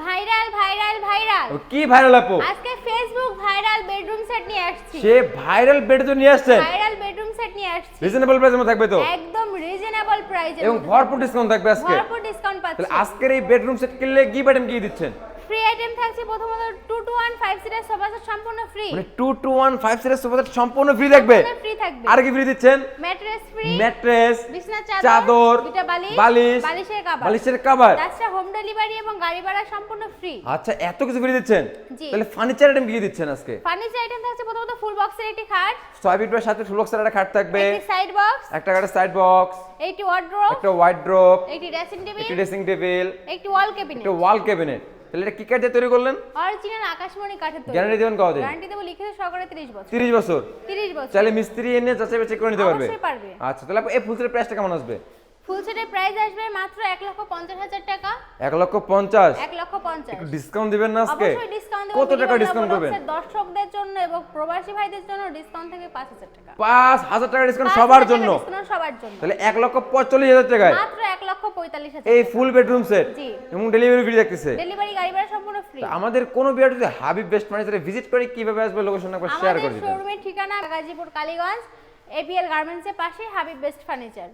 Viral viral viral কি viral আপু? আজকে ফেসবুক ভাইরাল বেডরুম সেট নিয়ে আসছি। সে ভাইরাল বেড তো নিয়ে আসছেন, ভাইরাল বেডরুম সেট নিয়ে আসছি, রিজনেবল প্রাইসে মধ্যে থাকবে তো একদম রিজনেবল প্রাইসে এবং ভরপুর ডিসকাউন্ট থাকবে আজকে। ভরপুর ডিসকাউন্ট তাহলে পাচ্ছেন। আজকের এই বেডরুম সেট কিনলে গিফট আইটেম কি দিচ্ছেন? ফ্রি আইটেম থাকছে প্রথমত 2 to 1 5 সিটার সোফা সেট সম্পূর্ণ ফ্রি, মানে 2 to 1 5 সিটার সোফা সেট সম্পূর্ণ ফ্রি থাকবে। ফ্রি থাকবে। আর কি ফ্রি দিচ্ছেন? ম্যাট্রেস ফ্রি, ম্যাট্রেস, বিছনা চাদর, দুটো বালিশ, বালিশের কভার, বালিশের কভার। তাছাড়া হোম ডেলিভারি এবং গাড়ি ভাড়া সম্পূর্ণ ফ্রি। আচ্ছা, এত কিছু ফ্রি দিচ্ছেন। জি। তাহলে ফার্নিচার আইটেম কি দিচ্ছেন আজকে? ফার্নিচার আইটেম থাকছে প্রথমত ফুল বক্সের একটি খাট, 6 ফিট বাই 7 ফিট ফুল বক্সের একটা খাট থাকবে, একটি সাইড বক্স, একটা কাঠের সাইড বক্স, একটি ওয়ার্ড্রোব, একটা ওয়ার্ড্রোব, একটি ড্রেসিং টেবিল, একটা ড্রেসিং টেবিল, একটি ওয়াল ক্যাবিনেট, একটা ওয়াল ক্যাবিনেট। তাহলে এটা কি কাঠ দিয়ে তৈরি করলেন? অরিজিনাল আকাশমণি কাঠের তৈরি। গ্যারান্টি দেবেন কতদিন? গ্যারান্টি দেব লিখিত সহকারে 30 বছর। 30 বছর। 30 বছর। চাইলে মিস্ত্রি এনে যাচাই বাছাই করে নিতে পারবে? অবশ্যই পারবে। আচ্ছা, তাহলে আপু এই ফুল সেটের প্রাইসটা কেমন আসবে? ফুল সেটের প্রাইস আসবে মাত্র 1,50,000 টাকা। 1,50,000। 1,50,000 একটু ডিসকাউন্ট দিবেন না আজকে? অবশ্যই ডিসকাউন্ট দেব। কত টাকা ডিসকাউন্ট করবেন? দর্শকদের জন্য এবং প্রবাসী ভাইদের জন্য ডিসকাউন্ট থাকবে 5,000 টাকা। 5,000 টাকা ডিসকাউন্ট সবার জন্য। ডিসকাউন্ট সবার জন্য। তাহলে 1,45,000 টাকায় মাত্র 1,45,000 এই ফুল বেডরুম সেট জি। এবং ডেলিভারি ফ্রি থাকতেছে। ডেলিভারি গাড়ি ভাড়া সম্পূর্ণ ফ্রি। আমাদের কোনো বিয়ার যদি হাবিব বেস্ট ফার্নিচারে ভিজিট করে কিভাবে আসবে লোকেশন একবার শেয়ার করে আমাদের দিবেন। শোরুমের ঠিকানা গাজীপুর কালীগঞ্জ, এপিএল গার্মেন্টসের পাশে হাবিব বেস্ট ফার্নিচার।